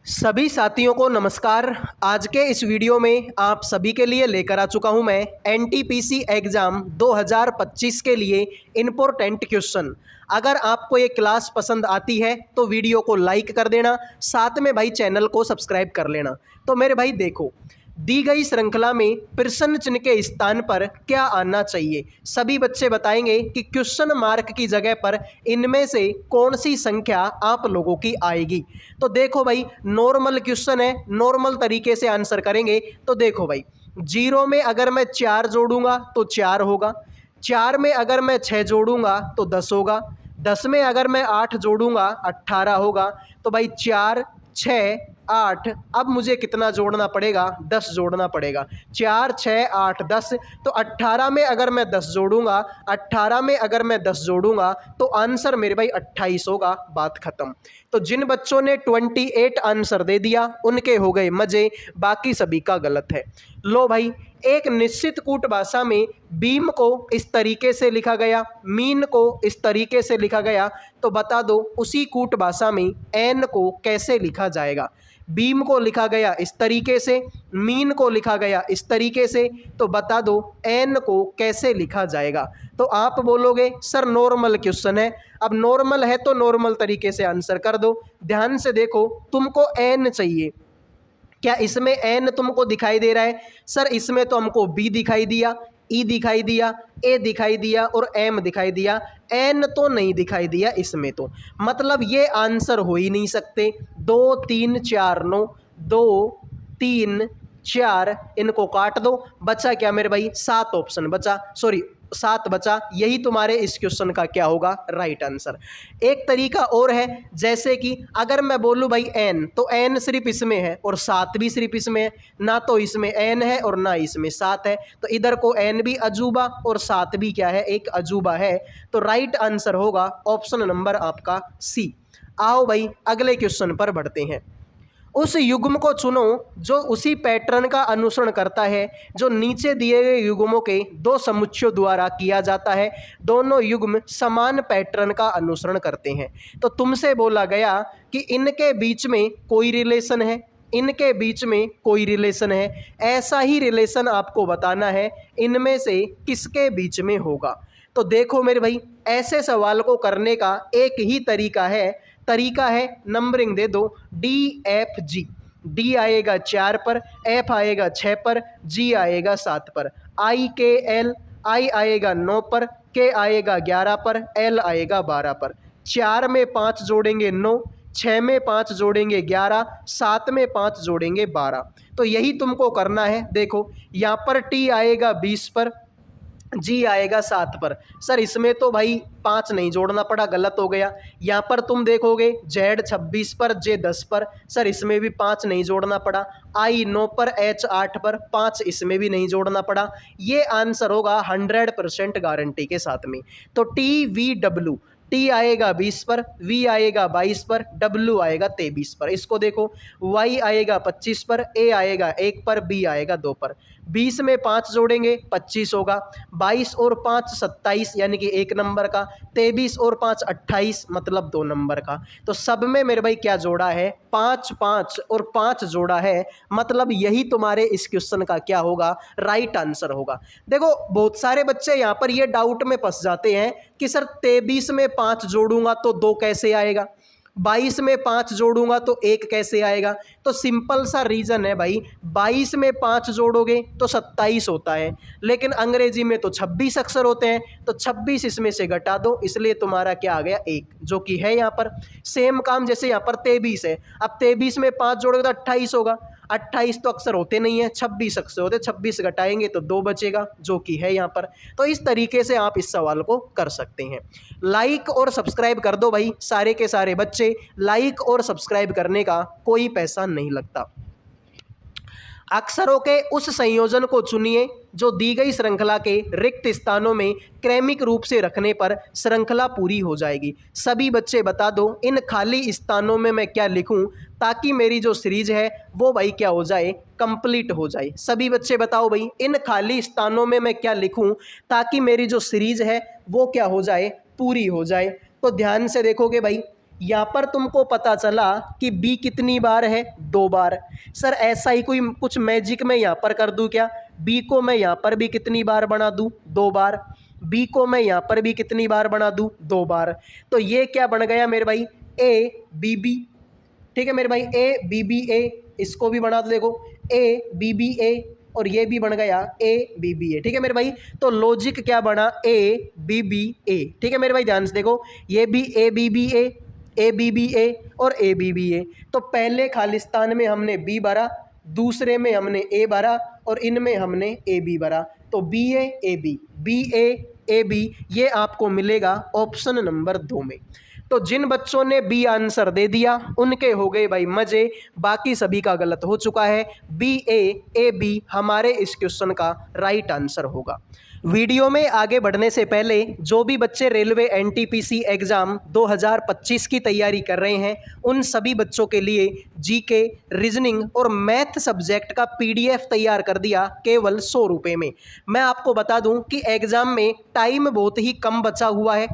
सभी साथियों को नमस्कार। आज के इस वीडियो में आप सभी के लिए लेकर आ चुका हूं मैं एनटीपीसी एग्ज़ाम 2025 के लिए इम्पोर्टेंट क्वेश्चन। अगर आपको ये क्लास पसंद आती है तो वीडियो को लाइक कर देना, साथ में भाई चैनल को सब्सक्राइब कर लेना। तो मेरे भाई देखो, दी गई श्रृंखला में प्रश्न चिन्ह के स्थान पर क्या आना चाहिए। सभी बच्चे बताएंगे कि क्वेश्चन मार्क की जगह पर इनमें से कौन सी संख्या आप लोगों की आएगी। तो देखो भाई, नॉर्मल क्वेश्चन है, नॉर्मल तरीके से आंसर करेंगे। तो देखो भाई, 0 में अगर मैं 4 जोड़ूंगा तो 4 होगा, 4 में अगर मैं 6 जोड़ूंगा तो 10 होगा, 10 में अगर मैं 8 जोड़ूंगा 18 होगा। तो भाई 4 6 8, अब मुझे कितना जोड़ना पड़ेगा? 10 जोड़ना पड़ेगा। 4 6 8 10, तो 18 में अगर मैं 10 जोड़ूंगा, 18 में अगर मैं 10 जोड़ूंगा तो आंसर मेरे भाई 28 होगा। बात खत्म। तो जिन बच्चों ने 28 आंसर दे दिया उनके हो गए मजे, बाकी सभी का गलत है। लो भाई, एक निश्चित कूट भाषा में बीम को इस तरीके से लिखा गया, मीन को इस तरीके से लिखा गया, तो बता दो उसी कूट भाषा में एन को कैसे लिखा जाएगा। बीम को लिखा गया इस तरीके से, मीन को लिखा गया इस तरीके से, तो बता दो एन को कैसे लिखा जाएगा। तो आप बोलोगे सर नॉर्मल क्वेश्चन है। अब नॉर्मल है तो नॉर्मल तरीके से आंसर कर दो। ध्यान से देखो, तुमको एन चाहिए, क्या इसमें एन तुमको दिखाई दे रहा है? सर इसमें तो हमको बी दिखाई दिया, ई दिखाई दिया, ए दिखाई दिया और एम दिखाई दिया, एन तो नहीं दिखाई दिया इसमें। तो मतलब ये आंसर हो ही नहीं सकते। 2 3 4 9, 2 3 4, इनको काट दो, बचा क्या मेरे भाई? 7 ऑप्शन बचा, सॉरी 7 बचा। यही तुम्हारे इस क्वेश्चन का क्या होगा? Right answer. एक तरीका और है, जैसे कि अगर मैं बोलूं भाई एन, तो एन सिर्फ इसमें है और 7 भी सिर्फ इसमें है, ना तो इसमें एन है और ना इसमें 7 है। तो इधर को एन भी अजूबा और 7 भी क्या है? एक अजूबा है। तो राइट आंसर होगा ऑप्शन नंबर आपका सी। आओ भाई अगले क्वेश्चन पर बढ़ते हैं। उस युग्म को चुनो जो उसी पैटर्न का अनुसरण करता है जो नीचे दिए गए युग्मों के दो समुच्चयों द्वारा किया जाता है। दोनों युग्म समान पैटर्न का अनुसरण करते हैं। तो तुमसे बोला गया कि इनके बीच में कोई रिलेशन है, इनके बीच में कोई रिलेशन है, ऐसा ही रिलेशन आपको बताना है, इनमें से किसके बीच में होगा। तो देखो मेरे भाई, ऐसे सवाल को करने का एक ही तरीका है नंबरिंग दे दो DFG। डी आएगा 4 पर, एफ आएगा 6 पर, जी आएगा 7 पर, IKL, आई आएगा 9 पर, के आएगा 11 पर, एल आएगा 12 पर। 4 में 5 जोड़ेंगे 9, 6 में 5 जोड़ेंगे 11, 7 में 5 जोड़ेंगे 12। तो यही तुमको करना है। देखो यहाँ पर टी आएगा 20 पर, जी आएगा 7 पर। सर इसमें तो भाई 5 नहीं जोड़ना पड़ा, गलत हो गया। यहाँ पर तुम देखोगे जेड 26 पर, जे 10 पर, सर इसमें भी 5 नहीं जोड़ना पड़ा। आई 9 पर, एच 8 पर, 5 इसमें भी नहीं जोड़ना पड़ा। ये आंसर होगा 100% गारंटी के साथ में। तो TVW, टी आएगा 20 पर, वी आएगा 22 पर, डब्ल्यू आएगा 23 पर। इसको देखो, वाई आएगा 25 पर, ए आएगा 1 पर, बी आएगा 2 पर। 20 में 5 जोड़ेंगे 25 होगा, 22 और 5 27 यानी कि 1 नंबर का, 23 और 5 28 मतलब 2 नंबर का। तो सब में मेरे भाई क्या जोड़ा है? 5 5 और 5 जोड़ा है, मतलब यही तुम्हारे इस क्वेश्चन का क्या होगा? राइट आंसर होगा। देखो बहुत सारे बच्चे यहाँ पर ये डाउट में फंस जाते हैं कि सर 23 में 5 जोड़ूंगा तो 2 कैसे आएगा, 22 में 5 जोड़ूंगा तो 1 कैसे आएगा। तो सिंपल सा रीज़न है भाई, 22 में 5 जोड़ोगे तो 27 होता है, लेकिन अंग्रेजी में तो 26 अक्षर होते हैं, तो 26 इसमें से घटा दो, इसलिए तुम्हारा क्या आ गया? 1, जो कि है यहाँ पर। सेम काम जैसे यहाँ पर 23 है, अब 23 में 5 जोड़ोगे तो 28 होगा, 28 तो अक्षर होते नहीं है, 26 अक्षर होते, 26 घटाएंगे तो 2 बचेगा, जो कि है यहाँ पर। तो इस तरीके से आप इस सवाल को कर सकते हैं। लाइक और सब्सक्राइब कर दो भाई, सारे के सारे बच्चे। लाइक और सब्सक्राइब करने का कोई पैसा नहीं लगता। अक्षरों के उस संयोजन को चुनिए जो दी गई श्रृंखला के रिक्त स्थानों में क्रमिक रूप से रखने पर श्रृंखला पूरी हो जाएगी। सभी बच्चे बता दो इन खाली स्थानों में मैं क्या लिखूं ताकि मेरी जो सीरीज है वो भाई क्या हो जाए? कंप्लीट हो जाए। सभी बच्चे बताओ भाई, इन खाली स्थानों में मैं क्या लिखूं ताकि मेरी जो सीरीज है वो क्या हो जाए? पूरी हो जाए। तो ध्यान से देखोगे भाई, यहाँ पर तुमको पता चला कि बी कितनी बार है, 2 बार। सर ऐसा ही कोई कुछ मैजिक मैं यहाँ पर कर दूँ क्या? बी को मैं यहाँ पर भी कितनी बार बना दूँ, 2 बार। बी को मैं यहाँ पर भी कितनी बार बना दूँ, 2 बार। तो ये क्या बन गया मेरे भाई, ए बी बी। ठीक है मेरे भाई, ए बी बी ए, इसको भी बना दो, देखो ए बी बी ए, और ये भी बन गया ए बी बी ए। ठीक है मेरे भाई, तो लॉजिक क्या बना, ए बी बी ए। ठीक है मेरे भाई, ध्यान से देखो, ये भी A B B A B B A और ए बी बी ए। तो पहले खालिस्तान में हमने बी भरा, दूसरे में हमने ए भरा, और इनमें हमने ए बी भरा। तो B A B, B A B, ये आपको मिलेगा ऑप्शन नंबर 2 में। तो जिन बच्चों ने बी आंसर दे दिया उनके हो गए भाई मजे, बाकी सभी का गलत हो चुका है। बी ए बी हमारे इस क्वेश्चन का राइट आंसर होगा। वीडियो में आगे बढ़ने से पहले जो भी बच्चे रेलवे एनटीपीसी एग्ज़ाम 2025 की तैयारी कर रहे हैं उन सभी बच्चों के लिए जीके, रीजनिंग और मैथ सब्जेक्ट का पीडीएफ तैयार कर दिया केवल 100 रुपये में। मैं आपको बता दूं कि एग्ज़ाम में टाइम बहुत ही कम बचा हुआ है।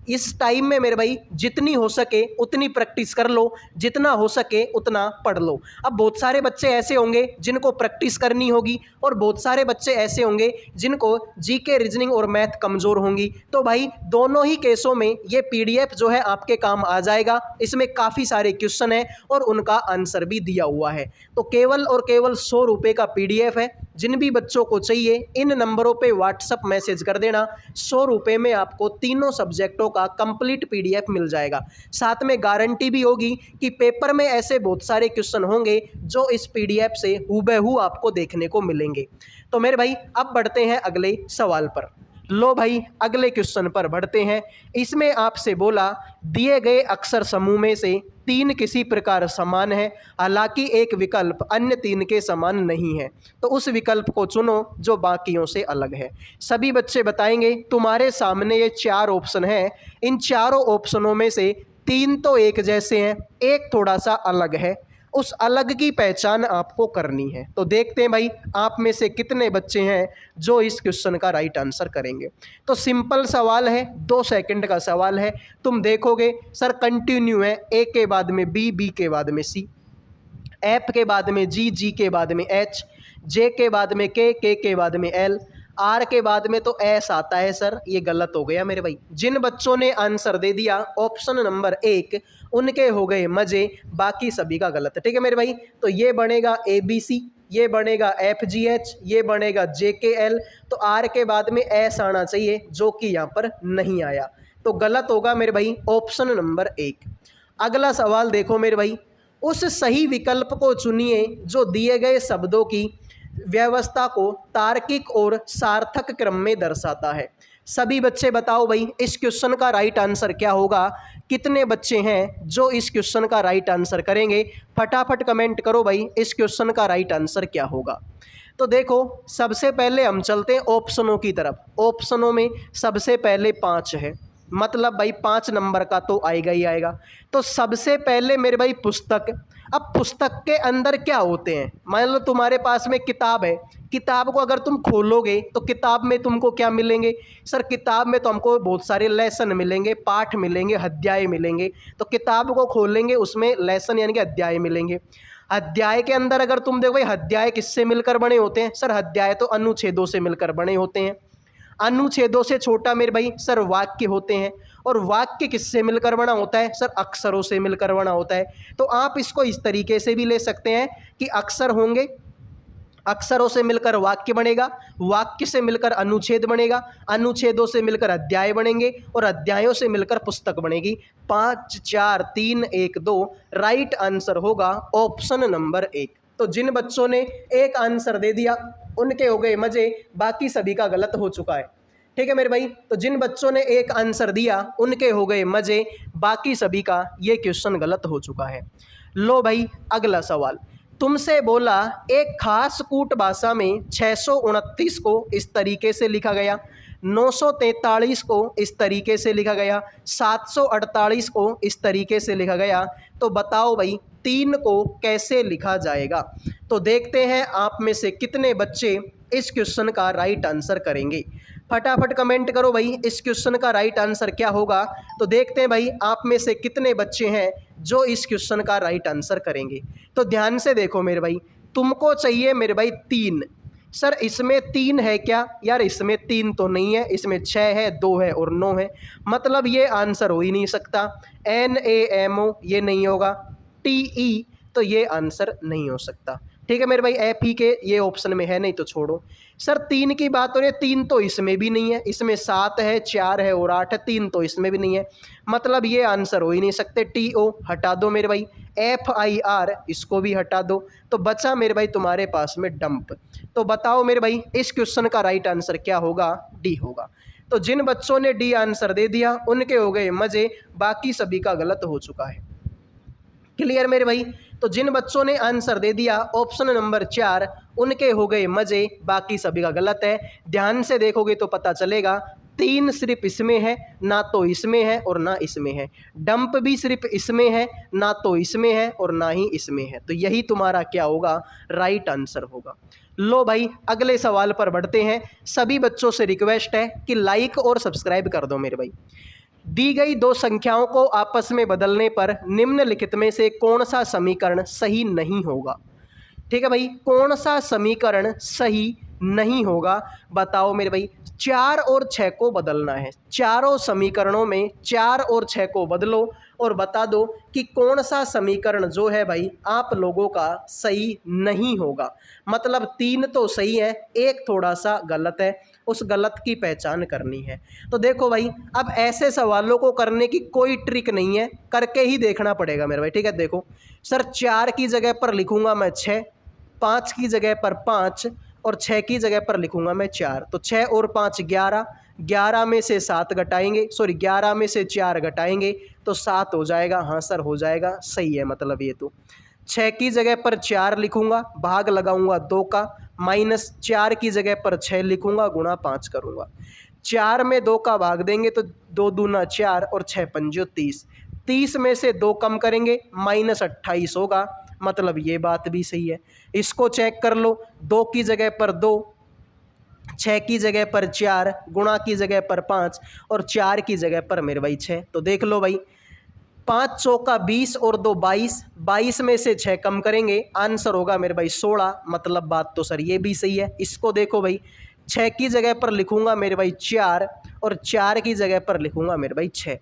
इस टाइम में मेरे भाई जितनी हो सके उतनी प्रैक्टिस कर लो, जितना हो सके उतना पढ़ लो। अब बहुत सारे बच्चे ऐसे होंगे जिनको प्रैक्टिस करनी होगी, और बहुत सारे बच्चे ऐसे होंगे जिनको जीके, रीजनिंग और मैथ कमज़ोर होंगी। तो भाई दोनों ही केसों में ये पीडीएफ जो है आपके काम आ जाएगा। इसमें काफ़ी सारे क्वेश्चन हैं और उनका आंसर भी दिया हुआ है। तो केवल और केवल 100 रुपये का पीडीएफ है। जिन भी बच्चों को चाहिए इन नंबरों पे व्हाट्सअप मैसेज कर देना। 100 रुपये में आपको तीनों सब्जेक्टों का कंप्लीट पीडीएफ मिल जाएगा। साथ में गारंटी भी होगी कि पेपर में ऐसे बहुत सारे क्वेश्चन होंगे जो इस पीडीएफ से हूबहू आपको देखने को मिलेंगे। तो मेरे भाई अब बढ़ते हैं अगले सवाल पर। लो भाई अगले क्वेश्चन पर बढ़ते हैं। इसमें आपसे बोला दिए गए अक्षर समूह में से 3 किसी प्रकार समान है, हालांकि एक विकल्प अन्य 3 के समान नहीं है, तो उस विकल्प को चुनो जो बाकियों से अलग है। सभी बच्चे बताएंगे। तुम्हारे सामने ये 4 ऑप्शन हैं। इन चारों ऑप्शनों में से 3 तो एक जैसे हैं, एक थोड़ा सा अलग है। उस अलग की पहचान आपको करनी है। तो देखते हैं भाई आप में से कितने बच्चे हैं जो इस क्वेश्चन का राइट आंसर करेंगे। तो सिंपल सवाल है, 2 सेकंड का सवाल है। तुम देखोगे सर कंटिन्यू है, ए के बाद में बी, बी के बाद में सी, एफ के बाद में जी, जी के बाद में एच, जे के बाद में के के बाद में एल, आर के बाद में तो एस आता है। सर ये गलत हो गया मेरे भाई। जिन बच्चों ने आंसर दे दिया ऑप्शन नंबर 1 उनके हो गए मजे, बाकी सभी का गलत। ठीक है मेरे भाई, तो ये बनेगा ए बी सी, ये बनेगा एफ जी एच, ये बनेगा जे के एल। तो आर के बाद में एस आना चाहिए जो कि यहाँ पर नहीं आया, तो गलत होगा मेरे भाई ऑप्शन नंबर 1। अगला सवाल देखो मेरे भाई, उस सही विकल्प को चुनिए जो दिए गए शब्दों की व्यवस्था को तार्किक और सार्थक क्रम में दर्शाता है। सभी बच्चे बताओ भाई इस क्वेश्चन का राइट आंसर क्या होगा। कितने बच्चे हैं जो इस क्वेश्चन का राइट आंसर करेंगे? फटाफट कमेंट करो भाई इस क्वेश्चन का राइट आंसर क्या होगा। तो देखो सबसे पहले हम चलते हैं ऑप्शनों की तरफ। ऑप्शनों में सबसे पहले 5 है, मतलब भाई 5 नंबर का तो आएगा ही आएगा। तो सबसे पहले मेरे भाई पुस्तक। अब पुस्तक के अंदर क्या होते हैं? मान लो तुम्हारे पास में किताब है, किताब को अगर तुम खोलोगे तो किताब में तुमको क्या मिलेंगे? सर किताब में तो हमको बहुत सारे लेसन मिलेंगे, पाठ मिलेंगे, अध्याय मिलेंगे। तो किताब को खोलेंगे उसमें लेसन यानी कि अध्याय मिलेंगे। अध्याय के अंदर अगर तुम देखो भाई अध्याय किससे मिलकर बने होते हैं? सर अध्याय तो अनुच्छेदों से मिलकर बने होते हैं। अनुच्छेदों से छोटा मेरे भाई सर वाक्य होते हैं, और वाक्य किससे मिलकर बना होता है? सर अक्षरों से मिलकर बना होता है। तो आप इसको इस तरीके से भी ले सकते हैं कि अक्षर होंगे, अक्षरों से मिलकर वाक्य बनेगा, वाक्य से मिलकर अनुच्छेद बनेगा, अनुच्छेदों से मिलकर अध्याय बनेंगे, और अध्यायों से मिलकर पुस्तक बनेगी। 5 4 3 1 2 राइट आंसर होगा ऑप्शन नंबर 1। तो जिन बच्चों ने एक आंसर दे दिया उनके हो गए मजे, बाकी सभी का गलत हो चुका है। ठीक है मेरे भाई, तो जिन बच्चों ने एक आंसर दिया उनके हो गए मजे, बाकी सभी का ये क्वेश्चन गलत हो चुका है। लो भाई अगला सवाल, तुमसे बोला एक खास कूट भाषा में 629 को इस तरीके से लिखा गया, 943 को इस तरीके से लिखा गया, 748 को इस तरीके से लिखा गया। तो बताओ भाई 3 को कैसे लिखा जाएगा। तो देखते हैं आप में से कितने बच्चे इस क्वेश्चन का राइट आंसर करेंगे। फटाफट कमेंट करो भाई इस क्वेश्चन का राइट आंसर क्या होगा। तो देखते हैं भाई आप में से कितने बच्चे हैं जो इस क्वेश्चन का राइट आंसर करेंगे। तो ध्यान से देखो मेरे भाई, तुमको चाहिए मेरे भाई 3। सर इसमें 3 है क्या? यार इसमें 3 तो नहीं है, इसमें 6 है, 2 है और 9 है, मतलब ये आंसर हो ही नहीं सकता। NAMO ये नहीं होगा, TE तो ये आंसर नहीं हो सकता। ठीक है मेरे भाई, FE के ये ऑप्शन में है नहीं तो छोड़ो। सर 3 की बात हो रही है, 3 तो इसमें भी नहीं है, इसमें 7 है, 4 है और 8 है, 3 तो इसमें भी नहीं है, मतलब ये आंसर हो ही नहीं सकते। TO हटा दो मेरे भाई, FIR इसको भी हटा दो, तो बचा मेरे भाई तुम्हारे पास में डंप। तो बताओ मेरे भाई इस क्वेश्चन का राइट आंसर क्या होगा? D होगा। तो जिन बच्चों ने D आंसर दे दिया उनके हो गए मजे, बाकी सभी का गलत हो चुका है। क्लियर मेरे भाई? तो जिन बच्चों ने आंसर दे दिया ऑप्शन नंबर 4 उनके हो गए मजे, बाकी सभी का गलत है। ध्यान से देखोगे तो पता चलेगा 3 सिर्फ इसमें है, ना तो इसमें है और ना इसमें है। डंप भी सिर्फ इसमें है, ना तो इसमें है और ना ही इसमें है। तो यही तुम्हारा क्या होगा? राइट आंसर होगा। लो भाई अगले सवाल पर बढ़ते हैं। सभी बच्चों से रिक्वेस्ट है कि लाइक और सब्सक्राइब कर दो मेरे भाई। दी गई दो संख्याओं को आपस में बदलने पर निम्नलिखित में से कौन सा समीकरण सही नहीं होगा? ठीक है भाई, कौन सा समीकरण सही नहीं होगा? बताओ मेरे भाई। 4 और 6 को बदलना है, चारों समीकरणों में 4 और 6 को बदलो और बता दो कि कौन सा समीकरण जो है भाई आप लोगों का सही नहीं होगा। मतलब 3 तो सही है, एक थोड़ा सा गलत है, उस गलत की पहचान करनी है। तो देखो भाई अब ऐसे सवालों को करने की कोई ट्रिक नहीं है, करके ही देखना पड़ेगा मेरे भाई। ठीक है, देखो सर 4 की जगह पर लिखूंगा मैं 6, 5 की जगह पर 5 और 6 की जगह पर लिखूंगा मैं 4। तो 6 और 5 11, 11 में से 7 घटाएंगे, सॉरी 11 में से 4 घटाएंगे तो 7 हो जाएगा। हाँ सर हो जाएगा, सही है। मतलब ये तो 6 की जगह पर 4 लिखूंगा, भाग लगाऊंगा 2 का, माइनस 4 की जगह पर 6 लिखूंगा, गुणा 5 करूंगा। 4 में 2 का भाग देंगे तो 2 दूना 4 और 6 पंजो 30। 30 में से 2 कम करेंगे, माइनस 28 होगा, मतलब ये बात भी सही है। इसको चेक कर लो, 2 की जगह पर 2, 6 की जगह पर 4, गुणा की जगह पर 5 और 4 की जगह पर मेरे भाई 6। तो देख लो भाई 5 चौका 20 और 2 22, 22 में से 6 कम करेंगे, आंसर होगा मेरे भाई 16। मतलब बात तो सर ये भी सही है। इसको देखो भाई 6 की जगह पर लिखूंगा मेरे भाई 4 और 4 की जगह पर लिखूंगा मेरे भाई 6।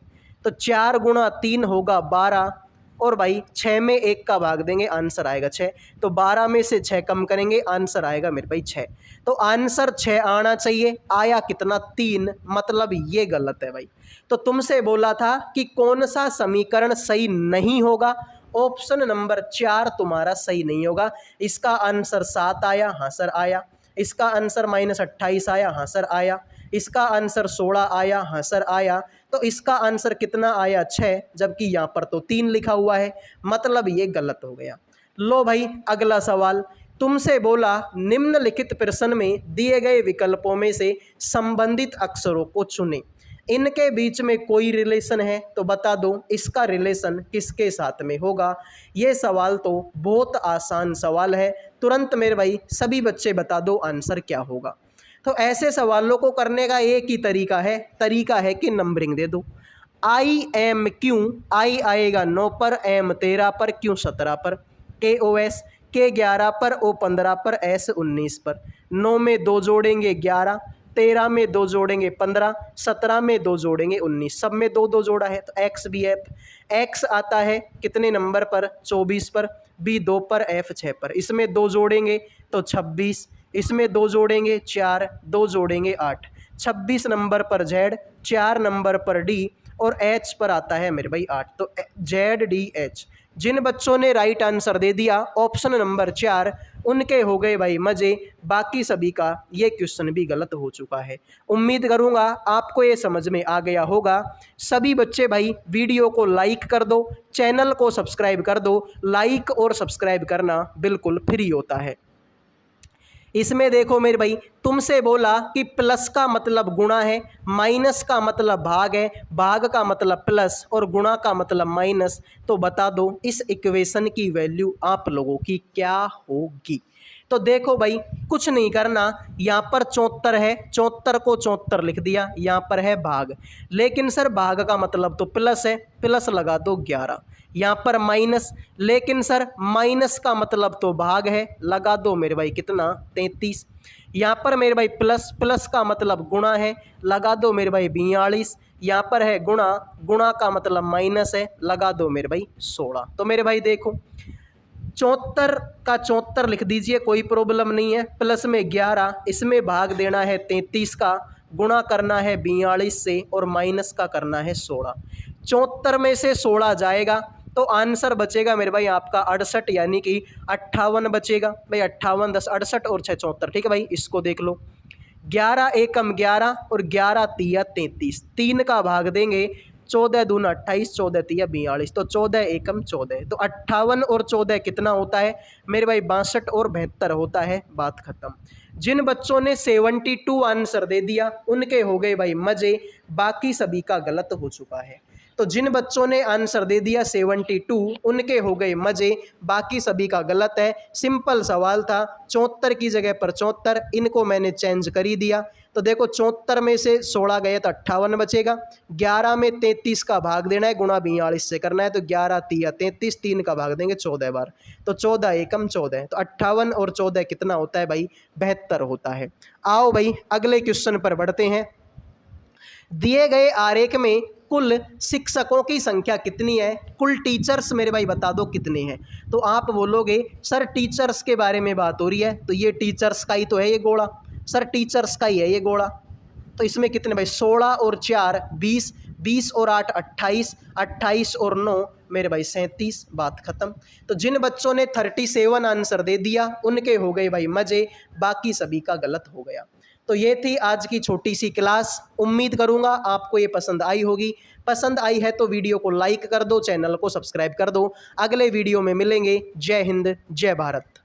तो 4 गुणा 3 होगा 12 और भाई 6 में 1 का भाग देंगे, आंसर आएगा 6। तो 12 में से 6 कम करेंगे, आंसर आएगा मेरे भाई 6। तो आंसर 6 आना चाहिए, आया कितना? 3, मतलब ये गलत है भाई। तो तुमसे बोला था कि कौन सा समीकरण सही नहीं होगा, ऑप्शन नंबर 4 तुम्हारा सही नहीं होगा। इसका आंसर 7 आया, हाँ सर आया। इसका आंसर -28 आया, हाँ सर आया। इसका आंसर 16 आया, हाँ सर आया। तो इसका आंसर कितना आया? 6, जबकि यहाँ पर तो 3 लिखा हुआ है, मतलब ये गलत हो गया। लो भाई अगला सवाल तुमसे बोला निम्नलिखित प्रश्न में दिए गए विकल्पों में से संबंधित अक्षरों को चुनें, इनके बीच में कोई रिलेशन है तो बता दो इसका रिलेशन किसके साथ में होगा। ये सवाल तो बहुत आसान सवाल है, तुरंत मेरे भाई सभी बच्चे बता दो आंसर क्या होगा। तो ऐसे सवालों को करने का एक ही तरीका है कि नंबरिंग दे दो। IMQ, आई आएगा 9 पर, M 13 पर, Q 17 पर, KOS K 11 पर, O 15 पर, S 19 पर। 9 में 2 जोड़ेंगे 11, 13 में 2 जोड़ेंगे 15, 17 में 2 जोड़ेंगे 19, सब में 2 2 जोड़ा है तो X भी है। X आता है कितने नंबर पर? 24 पर, B 2 पर, F 6 पर। इसमें 2 जोड़ेंगे तो 26, इसमें 2 जोड़ेंगे 4, 2 जोड़ेंगे 8। 26 नंबर पर Z, 4 नंबर पर D और H पर आता है मेरे भाई 8। तो ZDH। जिन बच्चों ने राइट आंसर दे दिया ऑप्शन नंबर 4 उनके हो गए भाई मजे, बाकी सभी का ये क्वेश्चन भी गलत हो चुका है। उम्मीद करूंगा आपको ये समझ में आ गया होगा। सभी बच्चे भाई वीडियो को लाइक कर दो, चैनल को सब्सक्राइब कर दो। लाइक और सब्सक्राइब करना बिल्कुल फ्री होता है। इसमें देखो मेरे भाई तुमसे बोला कि प्लस का मतलब गुणा है, माइनस का मतलब भाग है, भाग का मतलब प्लस और गुणा का मतलब माइनस, तो बता दो इस इक्वेशन की वैल्यू आप लोगों की क्या होगी। तो देखो भाई, कुछ नहीं करना, यहाँ पर 74 है, 74 को 74 लिख दिया, यहाँ पर है भाग, लेकिन सर भाग का मतलब तो प्लस है, प्लस लगा दो 11, यहाँ पर माइनस, लेकिन सर माइनस का मतलब तो भाग है, लगा दो मेरे भाई कितना 33, यहाँ पर मेरे भाई प्लस, प्लस का मतलब गुणा है, लगा दो मेरे भाई 42, यहाँ पर है गुणा, गुणा का मतलब माइनस है, लगा दो मेरे भाई 16। तो मेरे भाई देखो 74 का 74 लिख दीजिए, कोई प्रॉब्लम नहीं है, प्लस में 11, इसमें भाग देना है 33 का, गुणा करना है 42 से और माइनस का करना है 16। 74 में से 16 जाएगा तो आंसर बचेगा मेरे भाई आपका 68, यानी कि 58 बचेगा भाई। 58 10 68 और 6 74, ठीक है भाई, इसको देख लो। 11 एकम 11 और 11 तिया 33, 3 का भाग देंगे, 14 दूना 28, 14 तिया 42, तो 14 एकम 14, तो 58 और 14 कितना होता है मेरे भाई 62 और 72 होता है, बात खत्म। जिन बच्चों ने 72 आंसर दे दिया उनके हो गए भाई मजे, बाकी सभी का गलत हो चुका है। तो जिन बच्चों ने आंसर दे दिया 72 उनके हो गए मजे, बाकी सभी का गलत है। सिंपल सवाल था, 74 की जगह पर 74, इनको मैंने चेंज कर ही दिया। तो देखो 74 में से 16 गए तो 58 बचेगा, 11 में 33 का भाग देना है, गुणा 42 से करना है, तो 11 तिया 33, 3 का भाग देंगे 14 बार, तो 14 एकम 14, तो 58 और 14 कितना होता है भाई 72 होता है। आओ भाई अगले क्वेश्चन पर बढ़ते हैं। दिए गए आरेख में कुल शिक्षकों की संख्या कितनी है, कुल टीचर्स मेरे भाई बता दो कितने हैं। तो आप बोलोगे सर टीचर्स के बारे में बात हो रही है, तो ये टीचर्स का ही तो है ये गोला, सर टीचर्स का ही है ये गोला, तो इसमें कितने भाई 16 और 4 20, 20 और 8 28, 28 और 9 मेरे भाई 37, बात खत्म। तो जिन बच्चों ने 37 आंसर दे दिया उनके हो गए भाई मजे, बाकी सभी का गलत हो गया। तो ये थी आज की छोटी सी क्लास, उम्मीद करूंगा आपको ये पसंद आई होगी। पसंद आई है तो वीडियो को लाइक कर दो, चैनल को सब्सक्राइब कर दो। अगले वीडियो में मिलेंगे। जय हिंद, जय भारत।